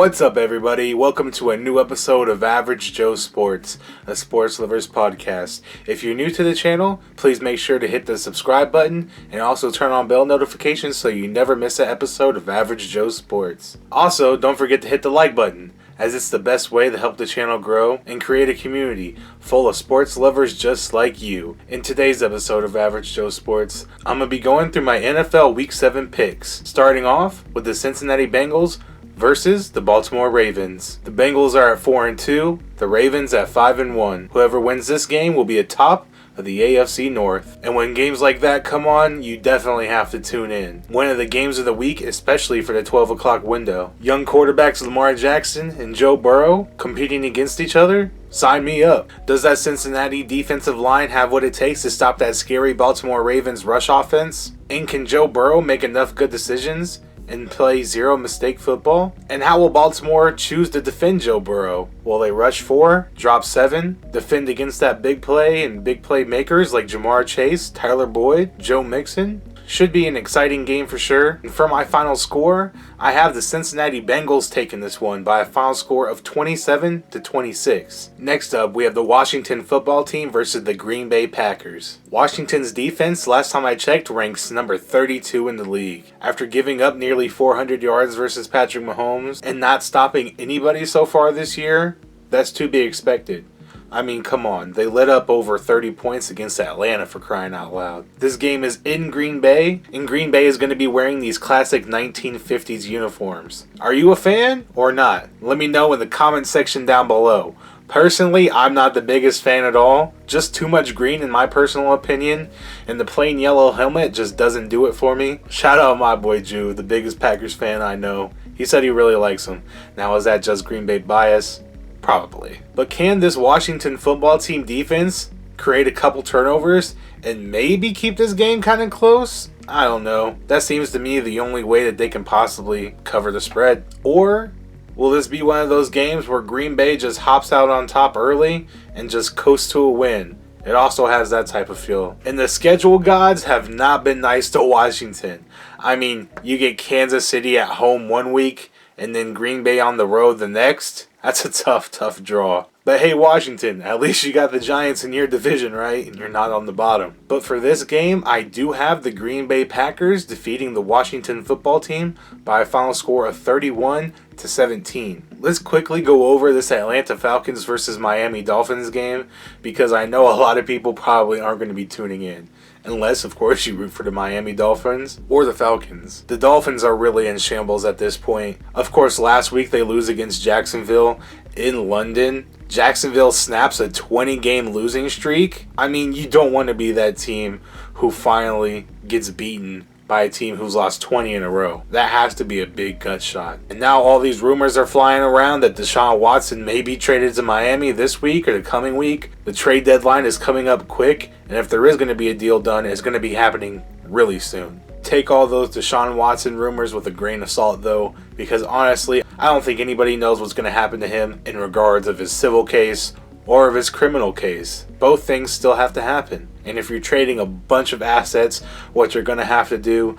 What's up, everybody? Welcome to a new episode of Average Joe Sports, a sports lovers podcast. If you're new to the channel, please make sure to hit the subscribe button and also turn on bell notifications so you never miss an episode of Average Joe Sports. Also, don't forget to hit the like button, as it's the best way to help the channel grow and create a community full of sports lovers just like you. In today's episode of Average Joe Sports, I'm going to be going through my NFL Week 7 picks, starting off with the Cincinnati Bengals versus the Baltimore Ravens. The Bengals are at 4-2, the Ravens at 5-1. Whoever wins this game will be atop of the AFC North. And when games like that come on, you definitely have to tune in. One of the games of the week, especially for the 12 o'clock window. Young quarterbacks Lamar Jackson and Joe Burrow competing against each other? Sign me up. Does that Cincinnati defensive line have what it takes to stop that scary Baltimore Ravens rush offense? And can Joe Burrow make enough good decisions and play zero mistake football? And how will Baltimore choose to defend Joe Burrow? Will they rush 4, drop 7, defend against that big play and big play makers like Jamar Chase, Tyler Boyd, Joe Mixon? Should be an exciting game for sure. And for my final score, I have the Cincinnati Bengals taking this one by a final score of 27-26. Next up, we have the Washington football team versus the Green Bay Packers. Washington's defense, last time I checked, ranks number 32 in the league. After giving up nearly 400 yards versus Patrick Mahomes and not stopping anybody so far this year, that's to be expected. I mean, come on. They lit up over 30 points against Atlanta, for crying out loud. This game is in Green Bay, and Green Bay is going to be wearing these classic 1950s uniforms. Are you a fan or not? Let me know in the comment section down below. Personally, I'm not the biggest fan at all. Just too much green in my personal opinion, and the plain yellow helmet just doesn't do it for me. Shout out my boy Jew, the biggest Packers fan I know. He said he really likes them. Now, is that just Green Bay bias? Probably. But can this Washington football team defense create a couple turnovers and maybe keep this game kind of close? I don't know. That seems to me the only way that they can possibly cover the spread. Or will this be one of those games where Green Bay just hops out on top early and just coasts to a win? It also has that type of feel. And the schedule gods have not been nice to Washington. I mean, you get Kansas City at home one week and then Green Bay on the road the next. That's a tough draw. But hey, Washington, at least you got the Giants in your division, right? And you're not on the bottom. But for this game, I do have the Green Bay Packers defeating the Washington football team by a final score of 31-17. Let's quickly go over this Atlanta Falcons versus Miami Dolphins game, because I know a lot of people probably aren't going to be tuning in. Unless, of course, you root for the Miami Dolphins or the Falcons. The Dolphins are really in shambles at this point. Of course, last week they lose against Jacksonville in London. Jacksonville snaps a 20-game losing streak. I mean, you don't want to be that team who finally gets beaten by a team who's lost 20 in a row. That has to be a big gut shot. And now all these rumors are flying around that Deshaun Watson may be traded to Miami this week or the coming week. The trade deadline is coming up quick, and if there is going to be a deal done, it's going to be happening really soon. Take all those Deshaun Watson rumors with a grain of salt, though, because honestly, I don't think anybody knows what's going to happen to him in regards of his civil case or of his criminal case. Both things still have to happen. And if you're trading a bunch of assets, what you're going to have to do,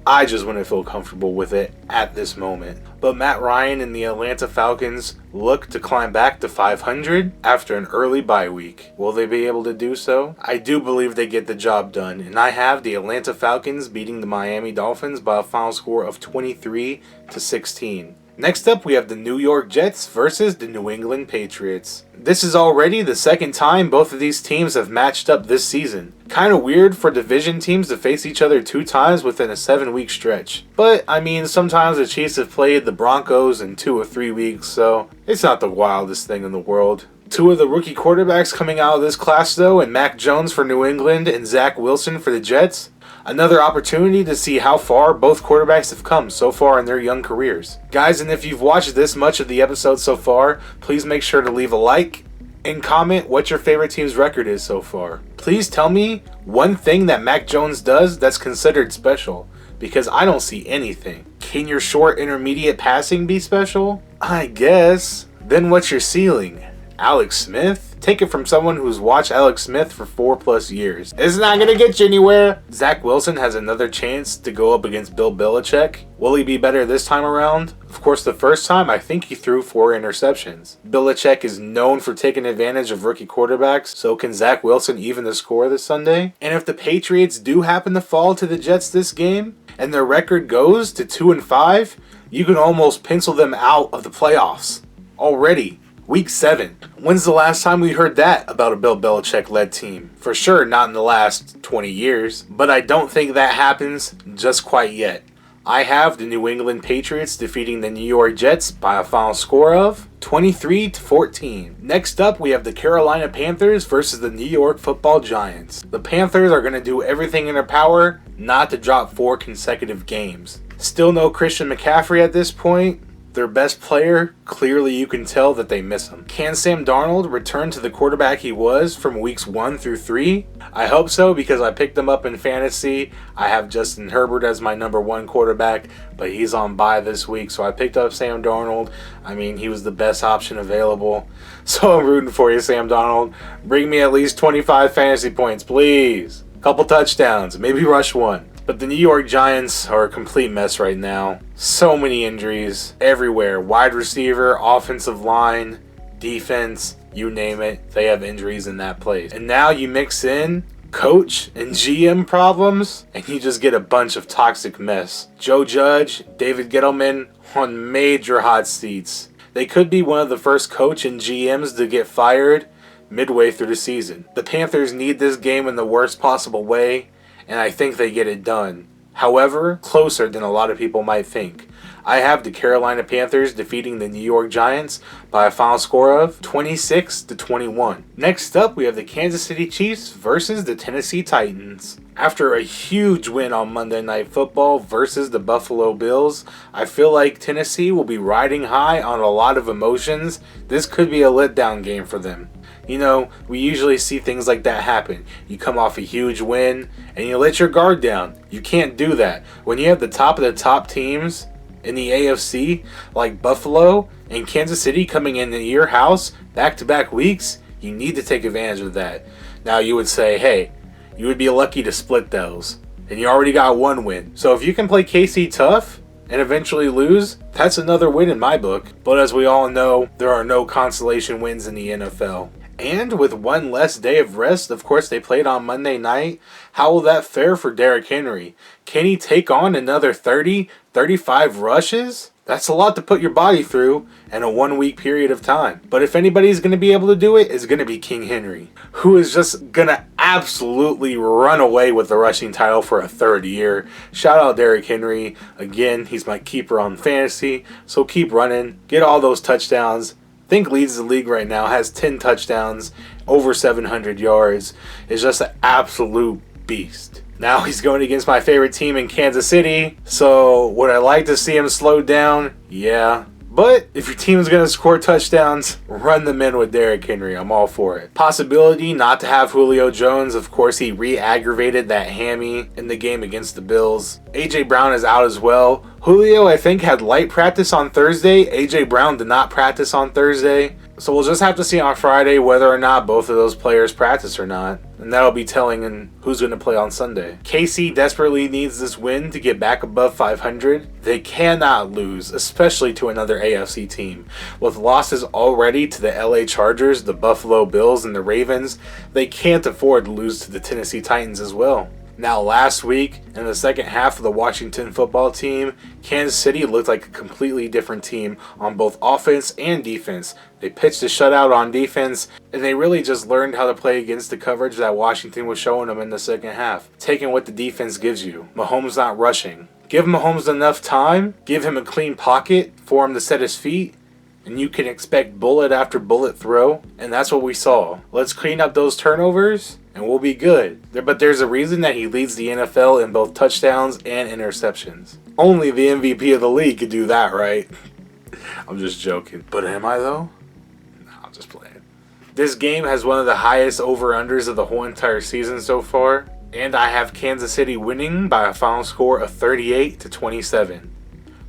I just wouldn't feel comfortable with it at this moment. But Matt Ryan and the Atlanta Falcons look to climb back to 500 after an early bye week. Will they be able to do so? I do believe they get the job done, and I have the Atlanta Falcons beating the Miami Dolphins by a final score of 23-16. Next up, we have the New York Jets versus the New England Patriots. This is already the second time both of these teams have matched up this season. Kind of weird for division teams to face each other 2 times within a 7-week stretch. But, I mean, sometimes the Chiefs have played the Broncos in 2 or 3 weeks, so it's not the wildest thing in the world. 2 of the rookie quarterbacks coming out of this class, though, and Mac Jones for New England and Zach Wilson for the Jets. Another opportunity to see how far both quarterbacks have come so far in their young careers. Guys, and if you've watched this much of the episode so far, please make sure to leave a like and comment what your favorite team's record is so far. Please tell me one thing that Mac Jones does that's considered special, because I don't see anything. Can your short intermediate passing be special? I guess. Then what's your ceiling? Alex Smith? Take it from someone who's watched Alex Smith for 4+ years. It's not gonna get you anywhere. Zach Wilson has another chance to go up against Bill Belichick. Will he be better this time around? Of course, the first time, I think he threw 4 interceptions. Belichick is known for taking advantage of rookie quarterbacks, so can Zach Wilson even the score this Sunday? And if the Patriots do happen to fall to the Jets this game, and their record goes to 2-5, you can almost pencil them out of the playoffs already. Week 7. When's the last time we heard that about a Bill Belichick-led team? For sure, not in the last 20 years. But I don't think that happens just quite yet. I have the New England Patriots defeating the New York Jets by a final score of 23-14. Next up, we have the Carolina Panthers versus the New York Football Giants. The Panthers are going to do everything in their power not to drop 4 consecutive games. Still no Christian McCaffrey at this point. Their best player, clearly you can tell that they miss him. Can Sam Darnold return to the quarterback he was from weeks 1 through 3? I hope so, because I picked him up in fantasy. I have Justin Herbert as my number 1 quarterback, but he's on bye this week, so I picked up Sam Darnold. I mean, he was the best option available. So I'm rooting for you, Sam Darnold. Bring me at least 25 fantasy points, please. Couple touchdowns, maybe rush 1. But the New York Giants are a complete mess right now. So many injuries everywhere. Wide receiver, offensive line, defense, you name it. They have injuries in that place. And now you mix in coach and GM problems, and you just get a bunch of toxic mess. Joe Judge, David Gettleman on major hot seats. They could be one of the first coach and GMs to get fired midway through the season. The Panthers need this game in the worst possible way, and I think they get it done. However, closer than a lot of people might think. I have the Carolina Panthers defeating the New York Giants by a final score of 26-21. Next up, we have the Kansas City Chiefs versus the Tennessee Titans. After a huge win on Monday Night Football versus the Buffalo Bills, I feel like Tennessee will be riding high on a lot of emotions. This could be a letdown game for them. You know, we usually see things like that happen. You come off a huge win and you let your guard down. You can't do that. When you have the top of the top teams in the AFC, like Buffalo and Kansas City coming into your house back-to-back weeks, you need to take advantage of that. Now you would say, hey, you would be lucky to split those. And you already got 1 win. So if you can play KC tough and eventually lose, that's another win in my book. But as we all know, there are no consolation wins in the NFL. And with 1 less day of rest, of course they played on Monday night, how will that fare for Derrick Henry? Can he take on another 30, 35 rushes? That's a lot to put your body through in a 1-week period of time. But if anybody's going to be able to do it, it's going to be King Henry, who is just going to absolutely run away with the rushing title for a 3rd year. Shout out Derrick Henry. Again, he's my keeper on fantasy, so keep running. Get all those touchdowns. Think leads the league right now, has 10 touchdowns, over 700 yards, is just an absolute beast. Now he's going against my favorite team in Kansas City, so would I like to see him slow down? Yeah. But if your team is going to score touchdowns, run them in with Derrick Henry. I'm all for it. Possibility not to have Julio Jones. Of course, he re-aggravated that hammy in the game against the Bills. A.J. Brown is out as well. Julio, I think, had light practice on Thursday. A.J. Brown did not practice on Thursday. So we'll just have to see on Friday whether or not both of those players practice or not. And that'll be telling in who's going to play on Sunday. KC desperately needs this win to get back above 500. They cannot lose, especially to another AFC team. With losses already to the LA Chargers, the Buffalo Bills, and the Ravens, they can't afford to lose to the Tennessee Titans as well. Now, last week, in the second half of the Washington football team, Kansas City looked like a completely different team on both offense and defense. They pitched a shutout on defense, and they really just learned how to play against the coverage that Washington was showing them in the second half, taking what the defense gives you. Mahomes not rushing. Give Mahomes enough time, give him a clean pocket for him to set his feet, and you can expect bullet after bullet throw, and that's what we saw. Let's clean up those turnovers, and we'll be good. But there's a reason that he leads the NFL in both touchdowns and interceptions. Only the MVP of the league could do that, right? I'm just joking. But am I, though? No, I'm just playing. This game has one of the highest over-unders of the whole entire season so far, and I have Kansas City winning by a final score of 38-27.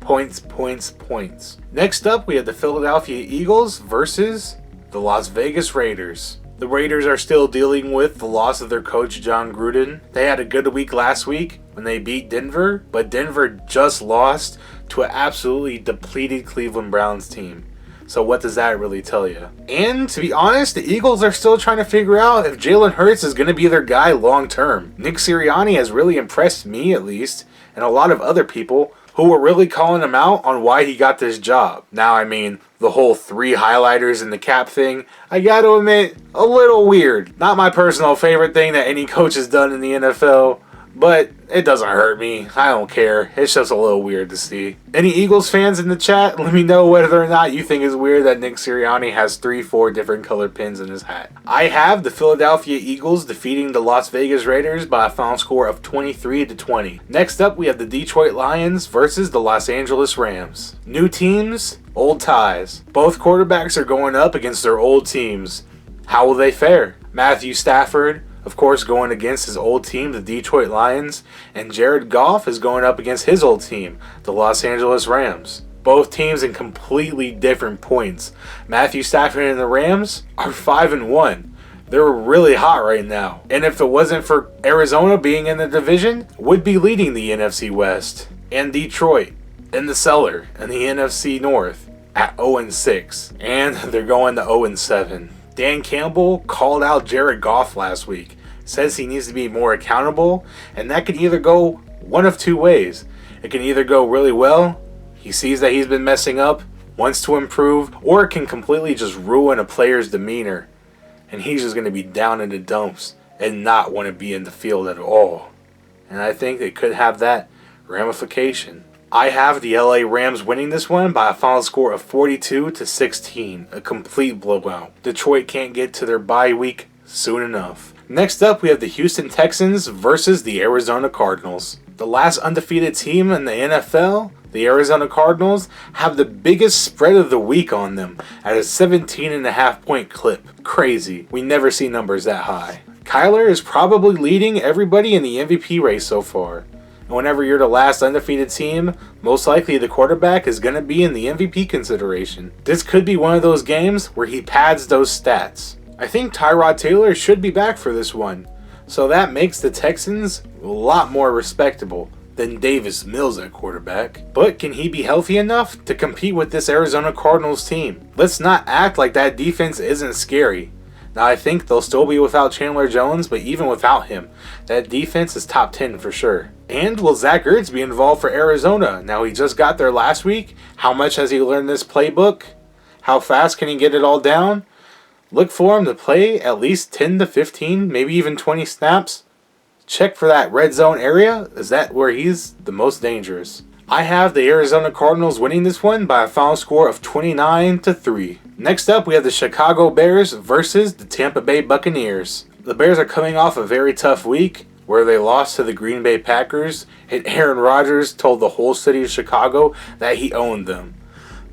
Points. Next up, we have the Philadelphia Eagles versus the Las Vegas Raiders. The Raiders are still dealing with the loss of their coach John Gruden. They had a good week last week when they beat Denver, but Denver just lost to an absolutely depleted Cleveland Browns team. So what does that really tell you? And to be honest, the Eagles are still trying to figure out if Jalen Hurts is going to be their guy long term. Nick Sirianni has really impressed me, at least, and a lot of other people who were really calling him out on why he got this job. Now, I mean, the whole 3 highlighters in the cap thing, I gotta admit, a little weird. Not my personal favorite thing that any coach has done in the NFL, but it doesn't hurt me. I don't care. It's just a little weird to see. Any Eagles fans in the chat, let me know whether or not you think it's weird that Nick Sirianni has 3-4 different colored pins in his hat. I have the Philadelphia Eagles defeating the Las Vegas Raiders by a final score of 23-20. Next up, we have the Detroit Lions versus the Los Angeles Rams. New teams, old ties. Both quarterbacks are going up against their old teams. How will they fare? Matthew Stafford, of course, going against his old team, the Detroit Lions, and Jared Goff is going up against his old team, the Los Angeles Rams. Both teams in completely different points. Matthew Stafford and the Rams are 5-1. They're really hot right now. And if it wasn't for Arizona being in the division, would be leading the NFC West. And Detroit in the cellar in the NFC North at 0-6. And they're going to 0-7. Dan Campbell called out Jared Goff last week. Says he needs to be more accountable, and that can either go one of 2 ways. It can either go really well, he sees that he's been messing up, wants to improve, or it can completely just ruin a player's demeanor, and he's just going to be down in the dumps and not want to be in the field at all. And I think it could have that ramification. I have the LA Rams winning this one by a final score of 42-16, a complete blowout. Detroit can't get to their bye week soon enough. Next up, we have the Houston Texans versus the Arizona Cardinals. The last undefeated team in the NFL, the Arizona Cardinals, have the biggest spread of the week on them at a 17.5 point clip. Crazy. We never see numbers that high. Kyler is probably leading everybody in the MVP race so far. And whenever you're the last undefeated team, most likely the quarterback is going to be in the MVP consideration. This could be one of those games where he pads those stats. I think Tyrod Taylor should be back for this one, so that makes the Texans a lot more respectable than Davis Mills at quarterback. But can he be healthy enough to compete with this Arizona Cardinals team? Let's not act like that defense isn't scary. Now, I think they'll still be without Chandler Jones, but even without him, that defense is top 10 for sure. And will Zach Ertz be involved for Arizona? Now, he just got there last week. How much has he learned this playbook? How fast can he get it all down? Look for him to play at least 10 to 15, maybe even 20 snaps. Check for that red zone area. Is that where he's the most dangerous? I have the Arizona Cardinals winning this one by a final score of 29-3. Next up, we have the Chicago Bears versus the Tampa Bay Buccaneers. The Bears are coming off a very tough week where they lost to the Green Bay Packers, and Aaron Rodgers told the whole city of Chicago that he owned them.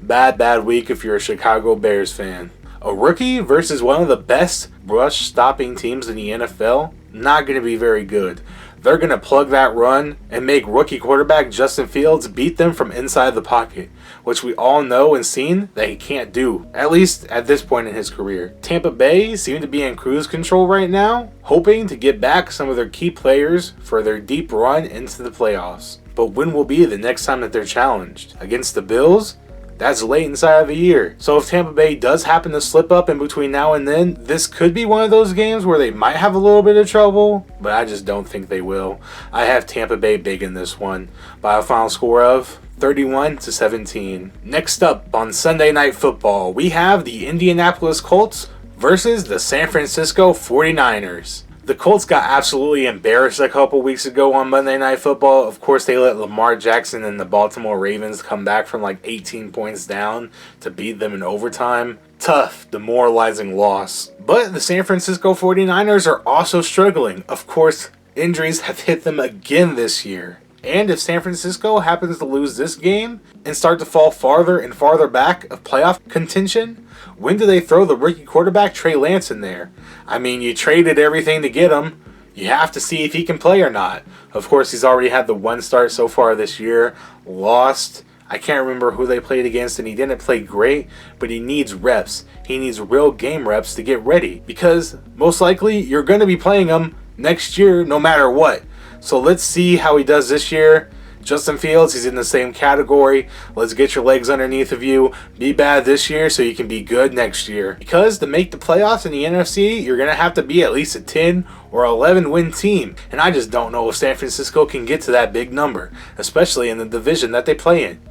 Bad week if you're a Chicago Bears fan. A rookie versus one of the best rush-stopping teams in the NFL, not going to be very good. They're going to plug that run and make rookie quarterback Justin Fields beat them from inside the pocket, which we all know and seen that he can't do, at least at this point in his career. Tampa Bay seem to be in cruise control right now, hoping to get back some of their key players for their deep run into the playoffs. But when will be the next time that they're challenged? Against the Bills? That's late inside of the year. So if Tampa Bay does happen to slip up in between now and then, this could be one of those games where they might have a little bit of trouble, but I just don't think they will. I have Tampa Bay big in this one by a final score of 31-17. Next up on Sunday Night Football, we have the Indianapolis Colts versus the San Francisco 49ers. The Colts got absolutely embarrassed a couple weeks ago on Monday Night Football. Of course, they let Lamar Jackson and the Baltimore Ravens come back from like 18 points down to beat them in overtime. Tough, demoralizing loss. But the San Francisco 49ers are also struggling. Of course, injuries have hit them again this year. And if San Francisco happens to lose this game and start to fall farther and farther back of playoff contention, when do they throw the rookie quarterback Trey Lance in there? I mean, you traded everything to get him. You have to see if he can play or not. Of course, he's already had the one start so far this year. Lost. I can't remember who they played against, and he didn't play great, but he needs reps. He needs real game reps to get ready, because most likely you're going to be playing him next year no matter what. So let's see how he does this year. Justin Fields, he's in the same category. Let's get your legs underneath of you. Be bad this year so you can be good next year. Because to make the playoffs in the NFC, you're going to have to be at least a 10 or 11 win team. And I just don't know if San Francisco can get to that big number, especially in the division that they play in,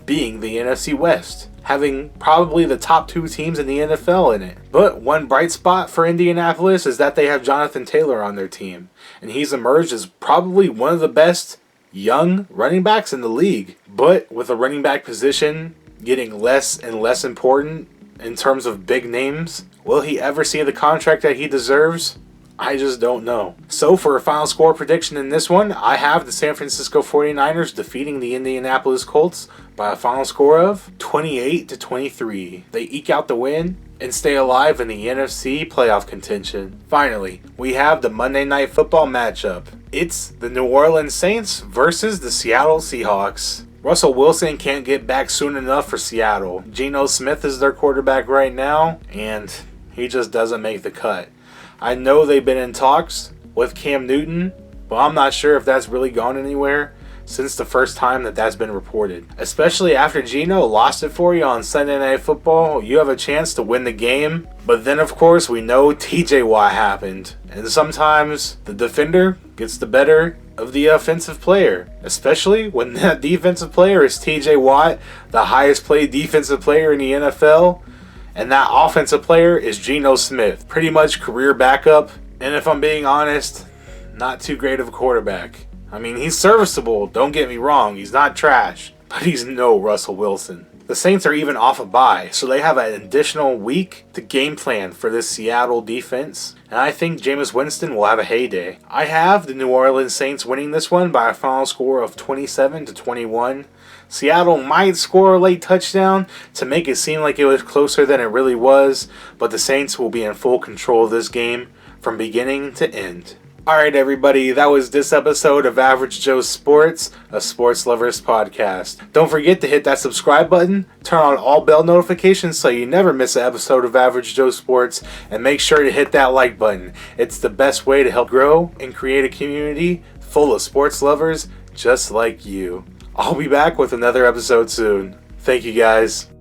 being the NFC West, having probably the top 2 teams in the NFL in it. But one bright spot for Indianapolis is that they have Jonathan Taylor on their team. And he's emerged as probably one of the best young running backs in the league. But with the running back position getting less and less important in terms of big names, will he ever see the contract that he deserves? I just don't know. So for a final score prediction in this one, I have the San Francisco 49ers defeating the Indianapolis Colts by a final score of 28-23. They eke out the win and stay alive in the NFC playoff contention. Finally, we have the Monday Night Football matchup. It's the New Orleans Saints versus the Seattle Seahawks. Russell Wilson can't get back soon enough for Seattle. Geno Smith is their quarterback right now, and he just doesn't make the cut. I know they've been in talks with Cam Newton, but I'm not sure if that's really gone anywhere since the first time that that's been reported. Especially after Geno lost it for you on Sunday Night Football, you have a chance to win the game. But then, of course, we know TJ Watt happened. And sometimes the defender gets the better of the offensive player, especially when that defensive player is TJ Watt, the highest paid defensive player in the NFL. And that offensive player is Geno Smith, pretty much career backup. And if I'm being honest, not too great of a quarterback. I mean, he's serviceable, don't get me wrong, he's not trash, but he's no Russell Wilson. The Saints are even off a bye, so they have an additional week to game plan for this Seattle defense, and I think Jameis Winston will have a heyday. I have the New Orleans Saints winning this one by a final score of 27-21. Seattle might score a late touchdown to make it seem like it was closer than it really was, but the Saints will be in full control of this game from beginning to end. Alright everybody, that was this episode of Average Joe Sports, a sports lovers podcast. Don't forget to hit that subscribe button, turn on all bell notifications so you never miss an episode of Average Joe Sports, and make sure to hit that like button. It's the best way to help grow and create a community full of sports lovers just like you. I'll be back with another episode soon. Thank you guys.